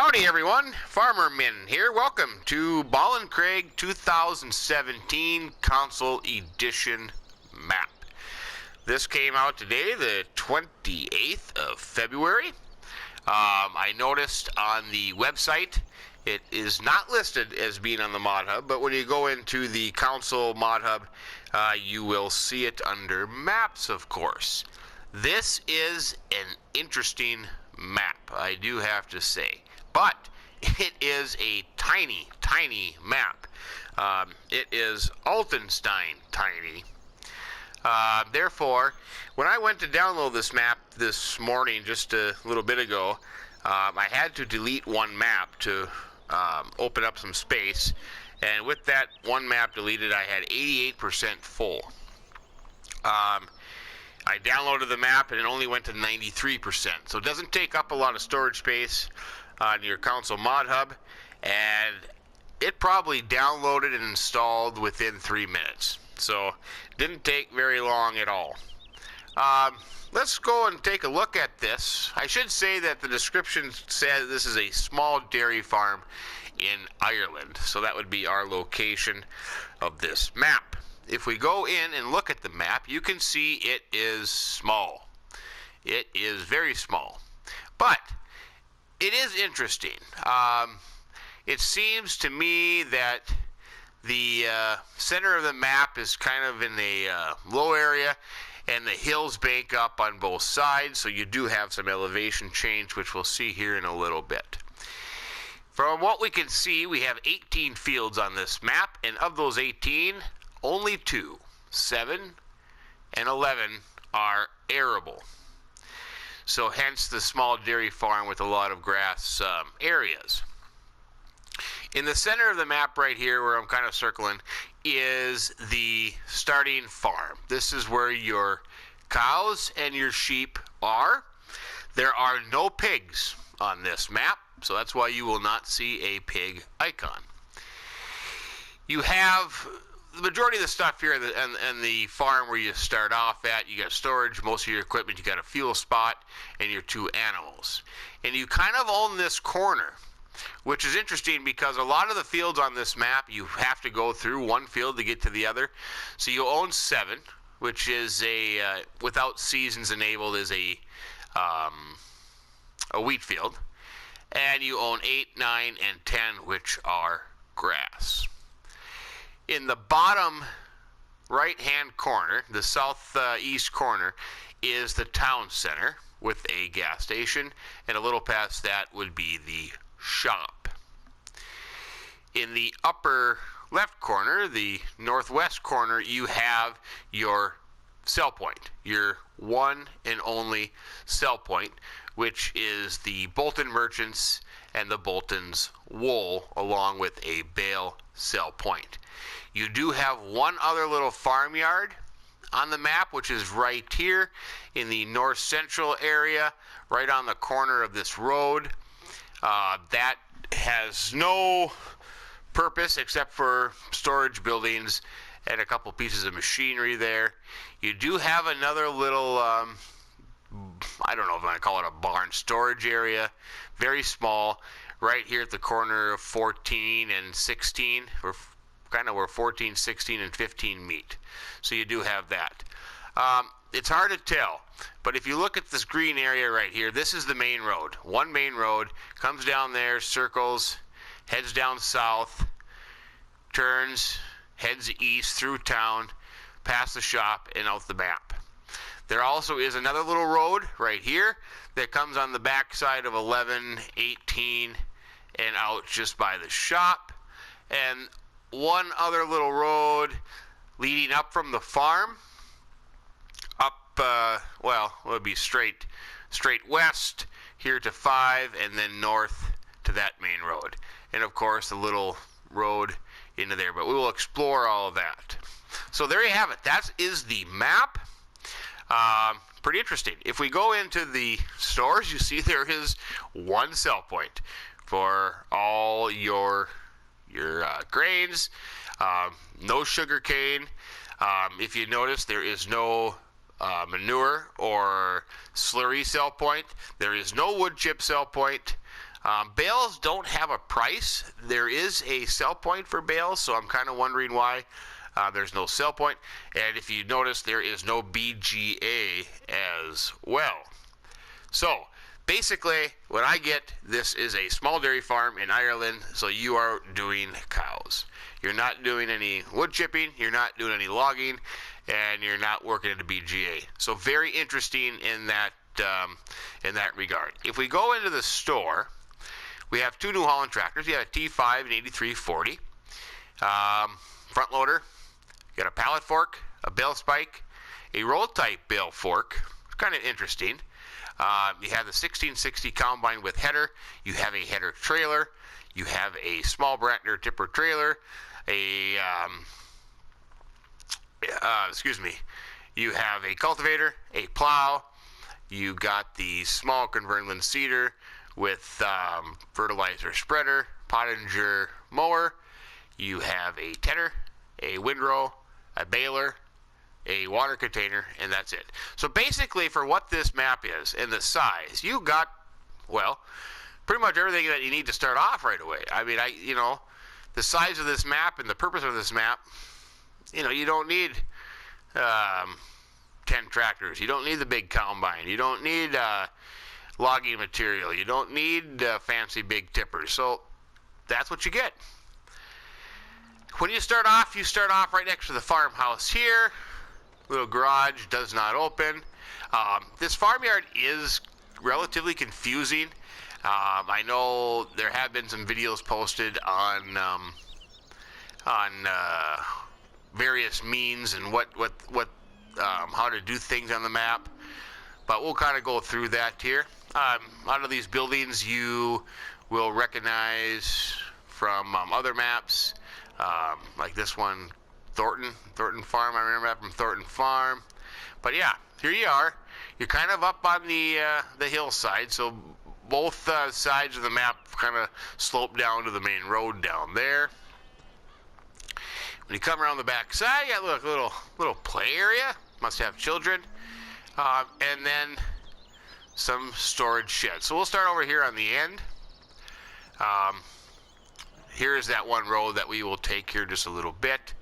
Howdy everyone, Farmer Min here. Welcome to BallinCraig 2017 Console Edition map. This came out today, the 28th of February. I noticed on the website it is not listed as being on the Mod Hub, but when you go into the console Mod Hub, you will see it under Maps, of course. This is an interesting map, I do have to say. But it is a tiny, tiny map. It is Altenstein tiny. Therefore, when I went to download this map this morning, just a little bit ago, I had to delete one map to open up some space. And with that one map deleted, I had 88% full. I downloaded the map and it only went to 93%. So it doesn't take up a lot of storage space on your console Mod Hub, and it probably downloaded and installed within 3 minutes. So didn't take very long at all. Let's go and take a look at this. I should say that the description says this is a small dairy farm in Ireland. So that would be our location of this map. If we go in and look at the map, you can see it is small. It is very small. But it is interesting. It seems to me that the center of the map is kind of in the low area, and the hills bank up on both sides, so you do have some elevation change, which we'll see here in a little bit. From what we can see, we have 18 fields on this map, and of those 18, only 2, 7 and 11, are arable. So hence the small dairy farm with a lot of grass areas. In the center of the map right here, where I'm kind of circling, is the starting farm. This is where your cows and your sheep are. There are no pigs on this map, so that's why you will not see a pig icon. You have the majority of the stuff here and the farm where you start off at. You got storage, most of your equipment, you got a fuel spot, and your 2 animals. And you kind of own this corner, which is interesting because a lot of the fields on this map, you have to go through one field to get to the other. So you own 7, which is a, without seasons enabled, is a wheat field. And you own 8, 9, and 10, which are grass. In the bottom right-hand corner, the southeast corner, is the town center with a gas station, and a little past that would be the shop. In the upper left corner, the northwest corner, you have your sell point, your one and only sell point, which is the Bolton Merchants and the Bolton's Wool, along with a bale sell point. You do have one other little farmyard on the map, which is right here in the north central area, right on the corner of this road. That has no purpose except for storage buildings and a couple pieces of machinery there. You do have another little, I don't know if I call it a barn storage area, very small, right here at the corner of 14 and 16, or kind of where 14, 16, and 15 meet. So you do have that. It's hard to tell, but if you look at this green area right here, this is the main road. One main road, comes down there, circles, heads down south, turns, heads east through town, past the shop, and out the map. There also is another little road right here that comes on the back side of 11, 18, and out just by the shop. And one other little road leading up from the farm, up, well, it would be straight west here to 5, and then north to that main road. And of course, a little road into there, but we will explore all of that. So there you have it. That is the map. Pretty interesting. If we go into the stores, you see there is one sell point for all your grains, no sugar cane. If you notice, there is no manure or slurry sell point. There is no wood chip sell point. Bales don't have a price. There is a sell point for bales, so I'm kind of wondering why there's no sell point. And if you notice, there is no BGA as well. So basically, what I get, this is a small dairy farm in Ireland, so you are doing cows. You're not doing any wood chipping, you're not doing any logging, and you're not working at a BGA. So very interesting in that regard. If we go into the store, we have two New Holland tractors. You have a T5 and 8340. Front loader. You got a pallet fork, a bale spike, a roll type bale fork. Kind of interesting. You have the 1660 combine with header. You have a header trailer. You have a small Brantner tipper trailer. You have a cultivator, a plow. You got the small Convertland seeder with fertilizer spreader, Pottinger mower. You have a tedder, a windrow, a baler, a water container, and that's it. So basically, for what this map is and the size, you got, well, pretty much everything that you need to start off right away. I mean, the size of this map and the purpose of this map, you don't need 10 tractors. You don't need the big combine. You don't need logging material. You don't need fancy big tippers. So that's what you get. When you start off right next to the farmhouse here. Little garage does not open. This farmyard is relatively confusing. I know there have been some videos posted on various means and what how to do things on the map, but we'll kind of go through that here. A lot of these buildings you will recognize from other maps, like this one, Thornton Farm. I remember that from Thornton Farm. But yeah, here you are. You're kind of up on the hillside, so both sides of the map kind of slope down to the main road down there. When you come around the back side, you got a little play area. Must have children. And then some storage sheds. So we'll start over here on the end. Here is that one road that we will take here just a little bit.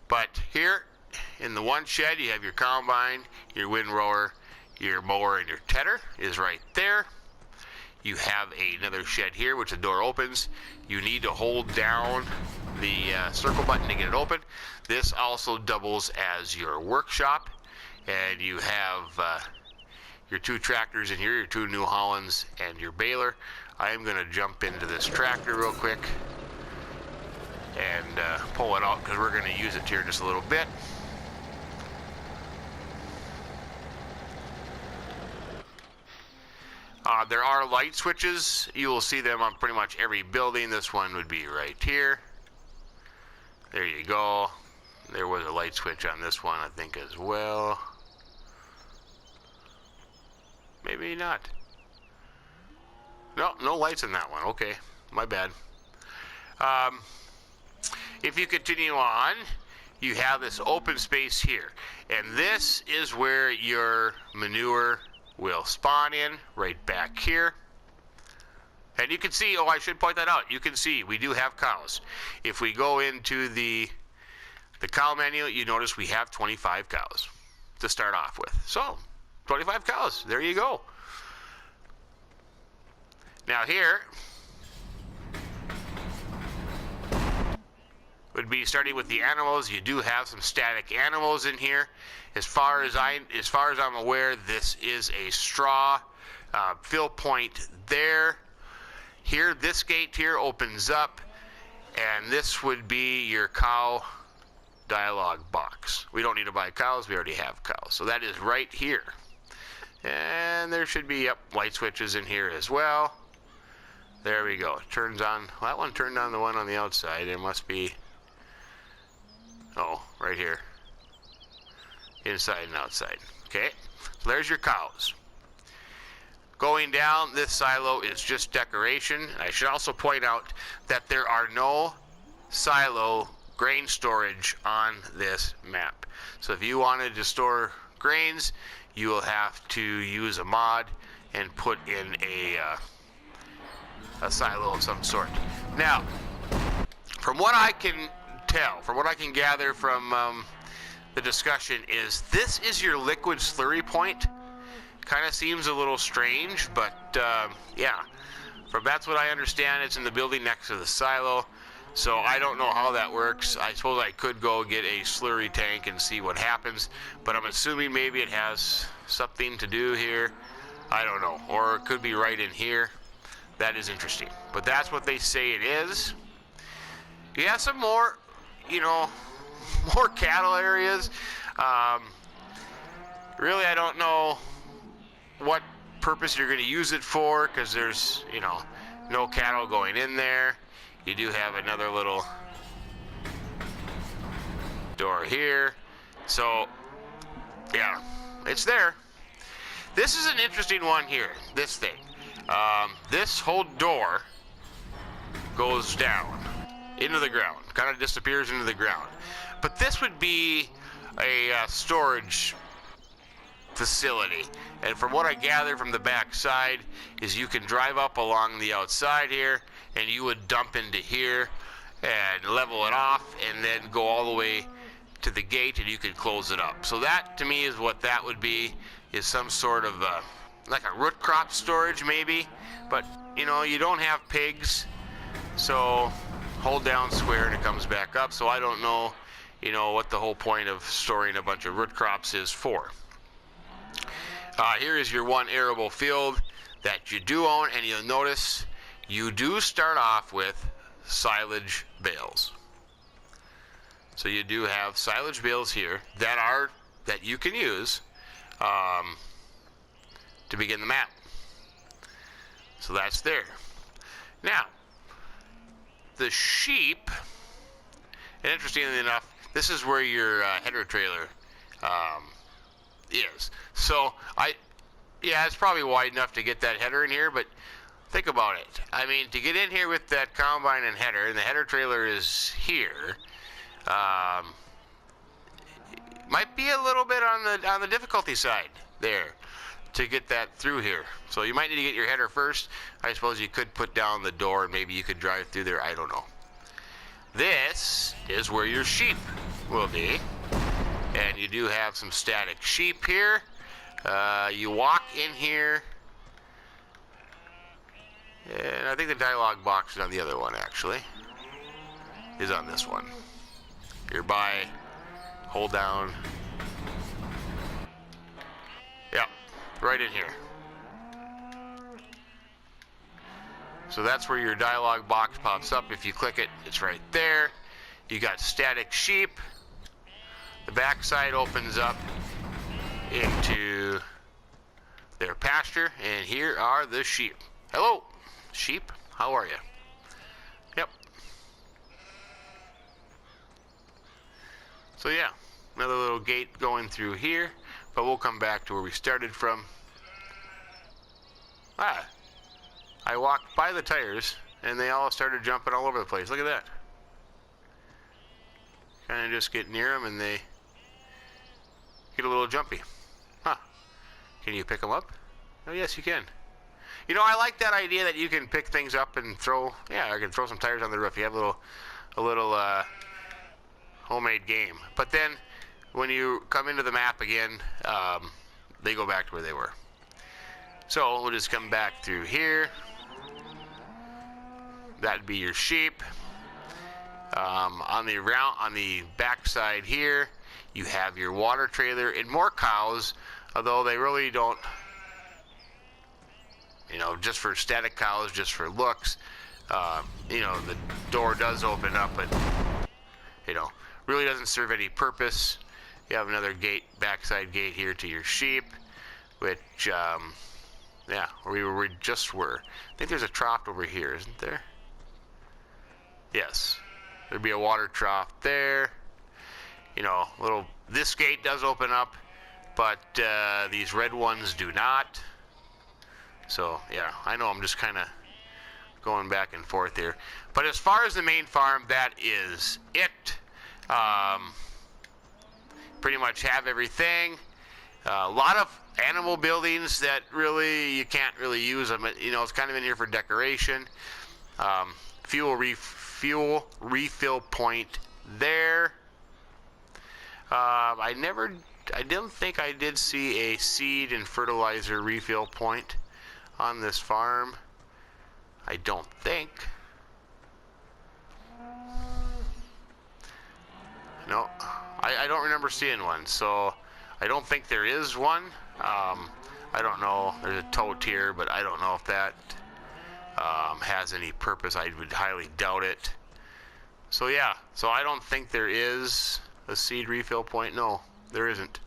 But here in the one shed, you have your combine, your windrower, your mower, and your tedder is right there. You have another shed here, which the door opens. You need to hold down the circle button to get it open. This also doubles as your workshop. And you have your two tractors in here, your two New Hollands, and your baler. I am going to jump into this tractor real quick and pull it out because we're going to use it here just a little bit. There are light switches. You will see them on pretty much every building. This one would be right here. There you go. There was a light switch on this one, I think, as well. Maybe not. No lights in that one. Okay, my bad. If you continue on, you have this open space here. And this is where your manure will spawn in, right back here. And you can see, I should point that out. You can see we do have cows. If we go into the cow menu, you notice we have 25 cows to start off with. So, 25 cows. There you go. Now here would be starting with the animals. You do have some static animals in here. As far as I'm aware, this is a straw fill point there. Here, this gate here opens up, and this would be your cow dialogue box. We don't need to buy cows. We already have cows. So that is right here. And there should be light switches in here as well. There we go. It turns on. Well, that one turned on the one on the outside. It must be, right here. Inside and outside. Okay, so there's your cows. Going down, this silo is just decoration. I should also point out that there are no silo grain storage on this map. So if you wanted to store grains, you will have to use a mod and put in a silo of some sort. Now, from what I can tell, from what I can gather from the discussion, is this is your liquid slurry point. Kind of seems a little strange, but yeah, that's what I understand. It's in the building next to the silo, so I don't know how that works. I suppose I could go get a slurry tank and see what happens, but I'm assuming maybe it has something to do here. I don't know, or it could be right in here. That is interesting, but that's what they say it is. You have some more, more cattle areas. Really, I don't know what purpose you're going to use it for, because there's, no cattle going in there. You do have another little door here. So, yeah, it's there. This is an interesting one here, this thing. This whole door goes down into the ground, kind of disappears into the ground. But this would be a storage facility, and from what I gather from the back side is you can drive up along the outside here and you would dump into here and level it off and then go all the way to the gate and you could close it up. So that to me is what that would be, is some sort of like a root crop storage maybe, but you don't have pigs, so hold down square and it comes back up. So I don't know what the whole point of storing a bunch of root crops is for. Here is your one arable field that you do own, and you'll notice you do start off with silage bales. So you do have silage bales here that you can use to begin the map. So that's there. Now, the sheep, and interestingly enough, this is where your header trailer is. So it's probably wide enough to get that header in here, but think about it. I mean, to get in here with that combine and the header trailer is here, might be a little bit on the difficulty side there to get that through here. So you might need to get your header first. I suppose you could put down the door and maybe you could drive through there. I don't know. This is where your sheep will be, and you do have some static sheep here. You walk in here, and I think the dialogue box is on the other one, actually. Is on this one. You're by, hold down. Yeah, right in here. So that's where your dialogue box pops up. If you click it, it's right there. You got static sheep. The back side opens up into their pasture, and here are the sheep. Hello, sheep. How are you? Yep. So yeah, another little gate going through here, but we'll come back to where we started from. I walked by the tires and they all started jumping all over the place. Look at that. Kind of just get near them and they get a little jumpy. Huh. Can you pick them up? Oh, yes, you can. I like that idea that you can pick things up and throw. Yeah, I can throw some tires on the roof. You have a little homemade game. But then when you come into the map again, they go back to where they were. So we'll just come back through here. That'd be your sheep. On the back side here, you have your water trailer and more cows, although they really don't, just for static cows, just for looks. The door does open up, but, really doesn't serve any purpose. You have another gate, backside gate here to your sheep, which, where we just were. I think there's a trough over here, isn't there? Yes. There'd be a water trough there. This gate does open up, but these red ones do not. So, yeah, I know I'm just kind of going back and forth here. But as far as the main farm, that is it. Pretty much have everything. A lot of animal buildings that really you can't really use them. You know, it's kind of in here for decoration. Fuel refill point there. I didn't think I did see a seed and fertilizer refill point on this farm. I don't think. No, I don't remember seeing one, so I don't think there is one. I don't know. There's a tote here, but I don't know if that has any purpose. I would highly doubt it. So yeah, so I don't think there is a seed refill point. No, there isn't.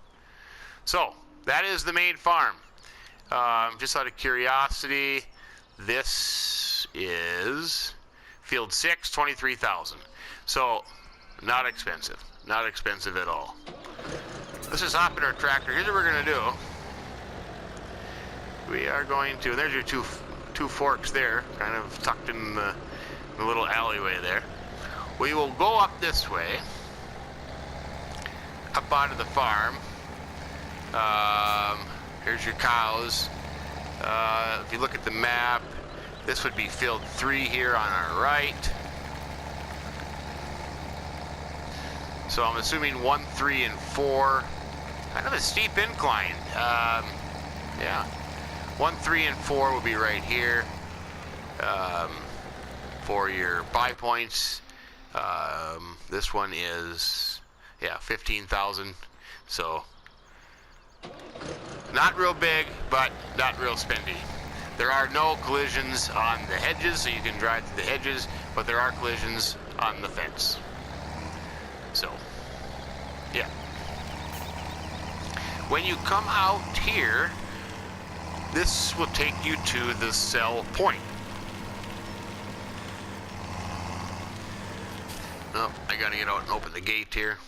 So that is the main farm. Just out of curiosity, this is field 6, 23,000. So not expensive. Not expensive at all. Let's just hop in our tractor. Here's what we're going to do. We are going to, and there's your two forks there, kind of tucked in the little alleyway there. We will go up this way, up onto the farm. Here's your cows. If you look at the map, this would be field 3 here on our right. So I'm assuming 1, 3, and 4. Kind of a steep incline. Yeah. 1, 3, and 4 will be right here for your buy points. This one is, yeah, 15,000. So not real big, but not real spendy. There are no collisions on the hedges, so you can drive through the hedges, but there are collisions on the fence. So, yeah. When you come out here, this will take you to the sell point. Oh, I gotta get out and open the gate here.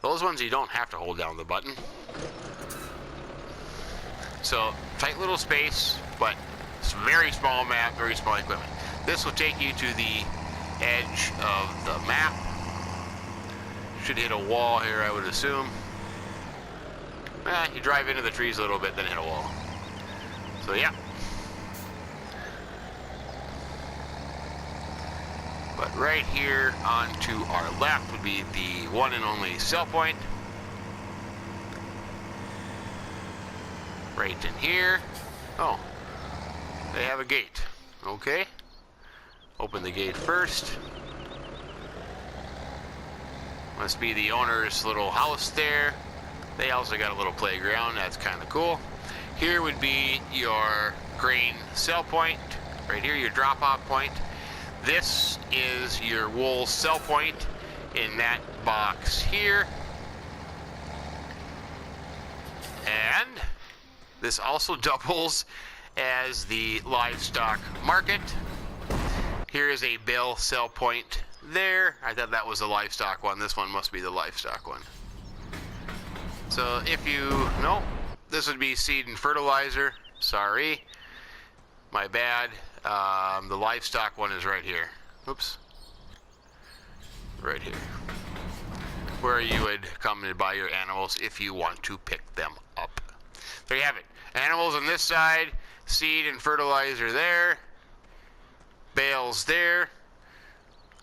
Those ones you don't have to hold down the button. So, tight little space, but it's very small map, very small equipment. This will take you to the edge of the map. Should hit a wall here, I would assume. You drive into the trees a little bit, then hit a wall. So yeah. But right here on to our left would be the one and only sell point. Right in here. Oh, they have a gate. Okay. Open the gate first. Must be the owner's little house there. They also got a little playground. That's kind of cool. Here would be your grain sell point. Right here, your drop-off point. This is your wool sell point in that box here. And this also doubles as the livestock market. Here is a bale sell point there. I thought that was the livestock one. This one must be the livestock one. So if you, no, this would be seed and fertilizer. Sorry, my bad. The livestock one is right here. Oops. Right here. Where you would come and buy your animals if you want to pick them up. There you have it. Animals on this side, seed and fertilizer there, bales there,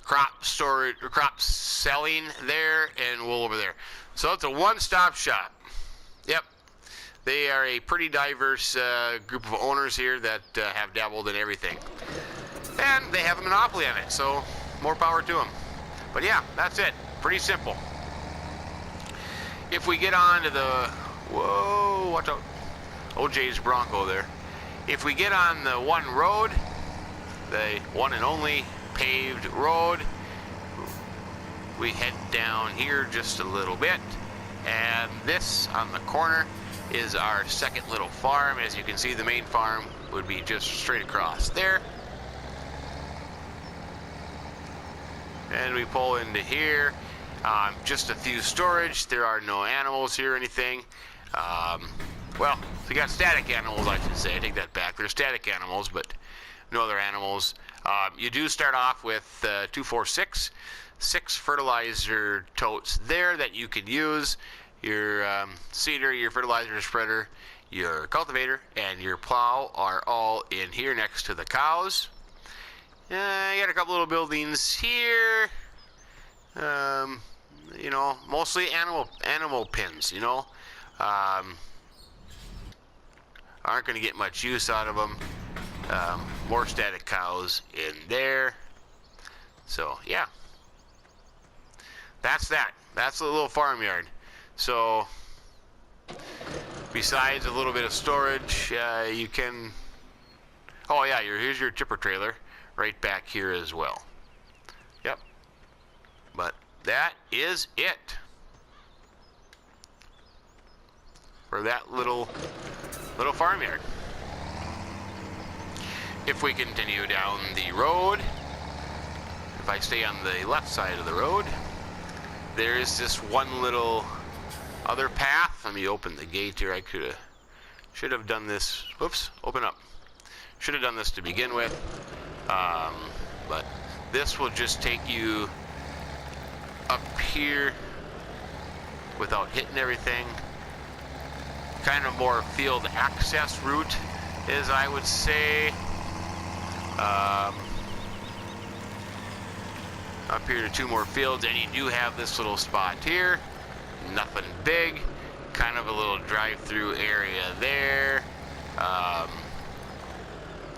crop storage, crop selling there, and wool over there. So it's a one-stop shop. Yep. They are a pretty diverse group of owners here that have dabbled in everything. And they have a monopoly on it, so more power to them. But yeah, that's it. Pretty simple. If we get on to the, whoa, watch out. OJ's Bronco there. If we get on the one road, the one and only paved road, we head down here just a little bit, and this on the corner is our second little farm. As you can see, the main farm would be just straight across there. And we pull into here. Just a few storage. There are no animals here or anything. Well, we got static animals, I should say. I take that back. They're static animals, but no other animals. You do start off with 246. 6 fertilizer totes there that you can use. Your seeder, your fertilizer spreader, your cultivator, and your plow are all in here next to the cows. You got a couple little buildings here. You know, mostly animal pens, you know. Aren't going to get much use out of them. More static cows in there. So, yeah. That's that. That's the little farmyard. So, besides a little bit of storage, you can... Oh, yeah, here's your chipper trailer right back here as well. Yep. But that is it for that little farmyard. If we continue down the road, if I stay on the left side of the road, there is this one little other path. Let me open the gate here. I should have done this. Whoops, open up. Should have done this to begin with. But this will just take you up here without hitting everything. Kind of more field access route, as I would say. Up here to 2 more fields, and you do have this little spot here. Nothing big. Kind of a little drive-through area there.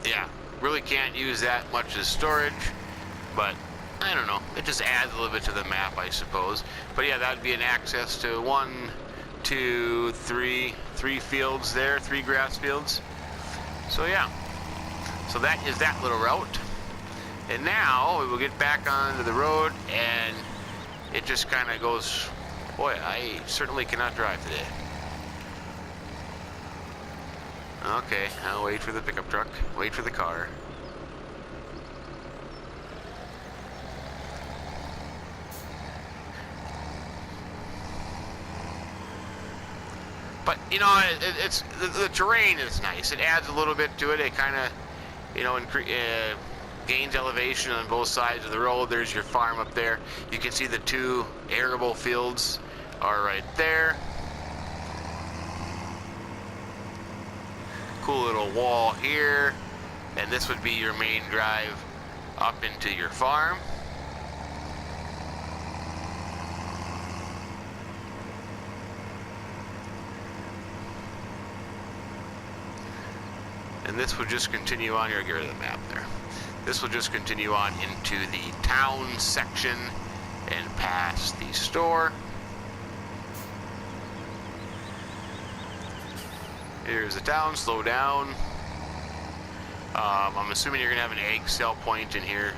Yeah, really can't use that much as storage, but I don't know. It just adds a little bit to the map, I suppose. But yeah, that would be an access to 1, 2, 3 fields there, 3 grass fields. So yeah, so that is that little route. And now we will get back onto the road, and it just kind of goes. Boy, I certainly cannot drive today. Okay, I'll wait for the pickup truck, wait for the car. But, you know, it's the terrain is nice. It adds a little bit to it. It kind of, you know, gains elevation on both sides of the road. There's your farm up there. You can see the 2 arable fields are right there. Cool little wall here. And this would be your main drive up into your farm. And this would just continue on. Here, get rid of the map there. This will just continue on into the town section and past the store. Here's the town. Slow down. I'm assuming you're going to have an egg sell point in here.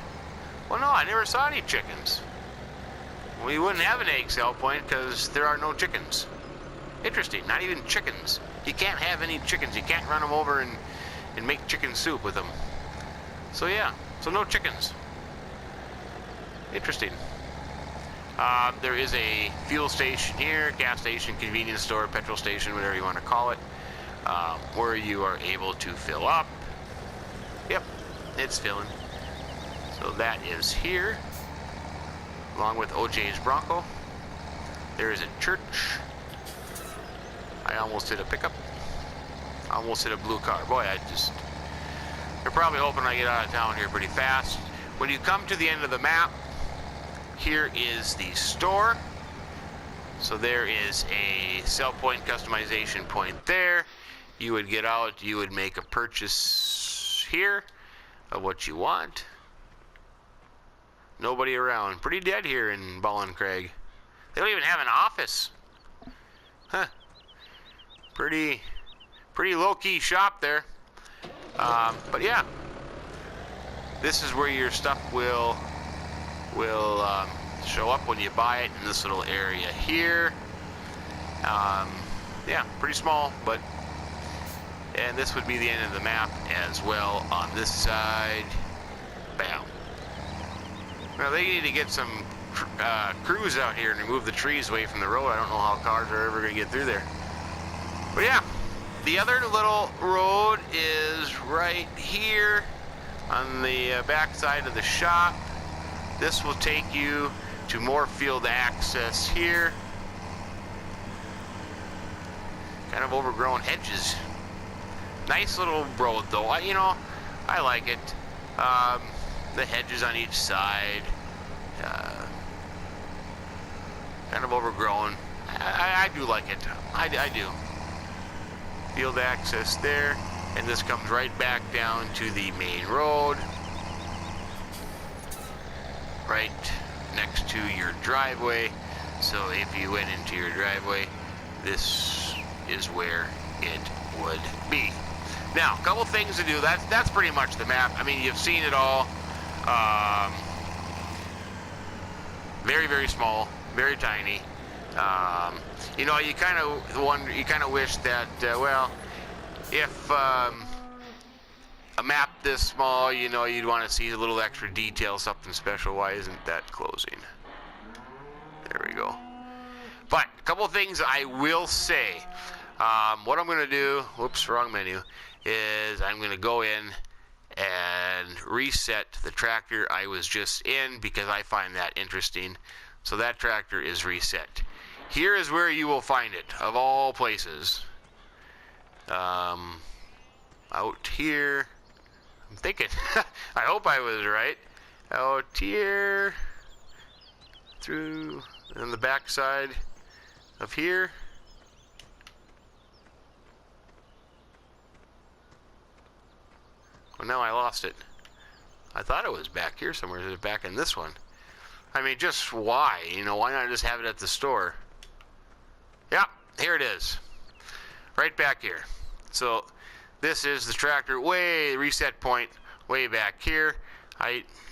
Well, no, I never saw any chickens. We wouldn't have an egg sell point because there are no chickens. Interesting. Not even chickens. You can't have any chickens. You can't run them over and make chicken soup with them. So yeah, so no chickens. Interesting. There is a fuel station here, gas station, convenience store, petrol station, whatever you want to call it, where you are able to fill up. Yep, it's filling. So that is here, along with OJ's Bronco. There is a church. I almost hit a pickup. I almost hit a blue car. Boy, they're probably hoping I get out of town here pretty fast. When you come to the end of the map, here is the store. So there is a sell point, customization point there. You would get out, you would make a purchase here of what you want. Nobody around. Pretty dead here in BallinCraig. They don't even have an office. Huh. Pretty low-key shop there. But yeah, this is where your stuff will show up when you buy it in this little area here. Yeah, pretty small, and this would be the end of the map as well on this side. Bam. Now they need to get some crews out here and remove the trees away from the road. I don't know how cars are ever going to get through there. But yeah, the other little road is right here on the back side of the shop. This will take you to more field access here. Kind of overgrown hedges. Nice little road though. I like it. The hedges on each side. Kind of overgrown. I do like it. I do. Field access there. And this comes right back down to the main road. Right next to your driveway. So if you went into your driveway, this is where it would be. Now, a couple things to do. That's pretty much the map. I mean, you've seen it all. Very, very small, very tiny. You know, you kind of wonder, you kind of wish that, well, if a map this small, you know, you'd want to see a little extra detail, something special. Why isn't that closing? There we go. But a couple of things I will say. What I'm going to do, whoops, wrong menu, is I'm going to go in and reset the tractor I was just in because I find that interesting. So that tractor is reset. Here is where you will find it, of all places. Out here, I'm thinking, I hope I was right. Out here, through on the back side of here. Well, now I lost it. I thought it was back here somewhere. Is it back in this one? I mean, just why? You know, why not just have it at the store? Yeah, here it is. Right back here. So this is the tractor way reset point way back here.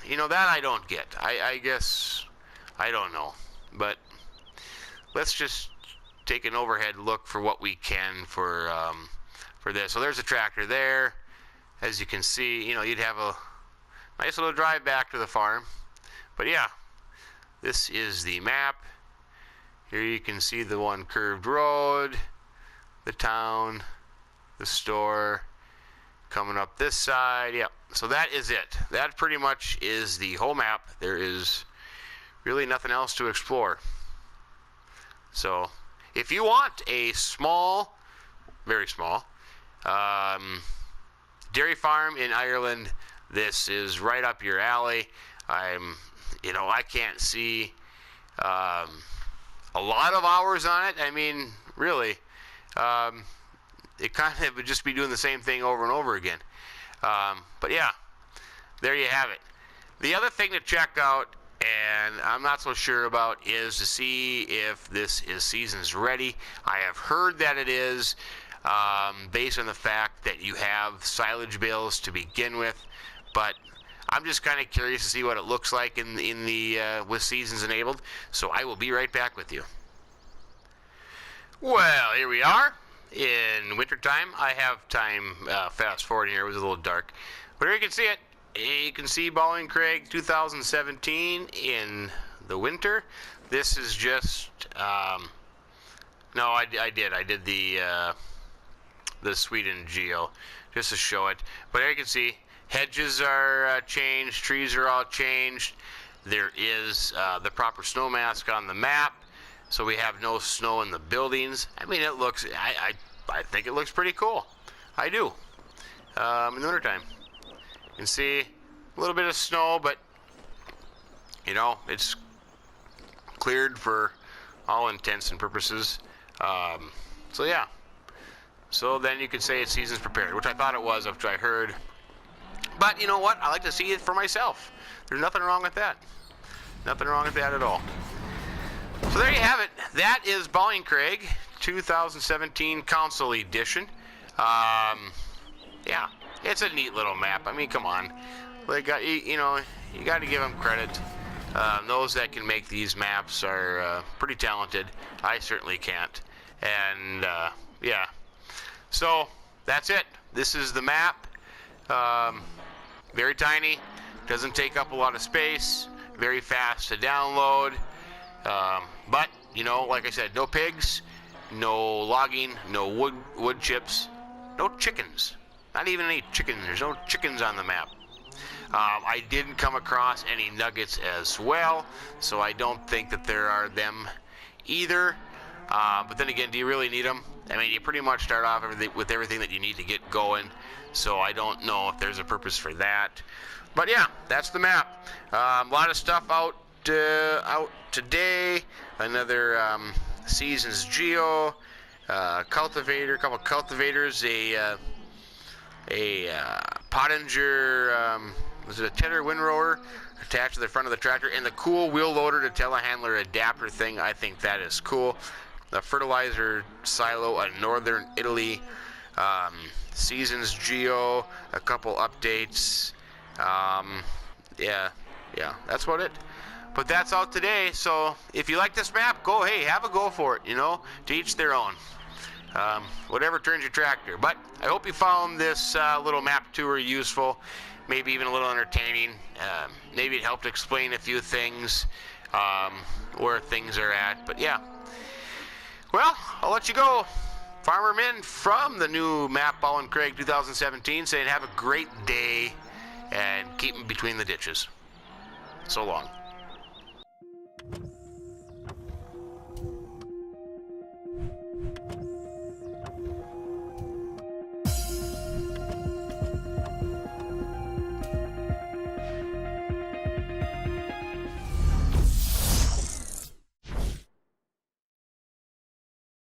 You know, that I don't get. I guess I don't know. But let's just take an overhead look for what we can for this. So there's a tractor there. As you can see, you know, you'd have a nice little drive back to the farm. But yeah, this is the map. Here you can see the one curved road, the town, the store, coming up this side. Yep, so that is it. That pretty much is the whole map. There is really nothing else to explore. So if you want a small, very small, dairy farm in Ireland, this is right up your alley. You know, I can't see a lot of hours on it. I mean, really, it kind of would just be doing the same thing over and over again. But yeah, there you have it. The other thing to check out, and I'm not so sure about, is to see if this is seasons ready. I have heard that it is, based on the fact that you have silage bales to begin with, but I'm just kind of curious to see what it looks like in the with seasons enabled. So I will be right back with you. Well, here we are in wintertime. I have time fast forward here. It was a little dark, but here you can see it. You can see BallinCraig 2017 in the winter. This is just no, I did the Sweden Geo just to show it. But here you can see hedges are changed, trees are all changed. There is the proper snow mask on the map, so we have no snow in the buildings. I mean, it looks, I think it looks pretty cool. I do. In the wintertime. You can see a little bit of snow, but you know, it's cleared for all intents and purposes. So yeah. So then you could say it's seasons prepared, which I thought it was after I heard. But you know what? I like to see it for myself. There's nothing wrong with that. Nothing wrong with that at all. So there you have it. That is BallinCraig 2017 Council Edition. Yeah, it's a neat little map. I mean, come on. They got, you know, you got to give them credit. Those that can make these maps are pretty talented. I certainly can't. And yeah. So that's it. This is the map. Very tiny. Doesn't take up a lot of space. Very fast to download. But, you know, like I said, no pigs, no logging, no wood chips, no chickens. Not even any chickens. There's no chickens on the map. I didn't come across any nuggets as well, so I don't think that there are them either. But then again, do you really need them? I mean, you pretty much start off with everything that you need to get going, so I don't know if there's a purpose for that. But yeah, that's the map. A lot of stuff out today. Another Seasons Geo cultivator, a couple cultivators, a Pottinger, was it a Tedder windrower attached to the front of the tractor, and the cool wheel loader to telehandler adapter thing. I think that is cool. The fertilizer silo, a Northern Italy, Seasons Geo, a couple updates. Yeah, that's about it. But that's out today, so if you like this map, have a go for it, to each their own. Whatever turns your tractor. But I hope you found this little map tour useful, maybe even a little entertaining. Maybe it helped explain a few things, where things are at. But yeah. Well, I'll let you go. Farmer Min from the new map, BallinCraig 2017, saying have a great day and keep them between the ditches. So long.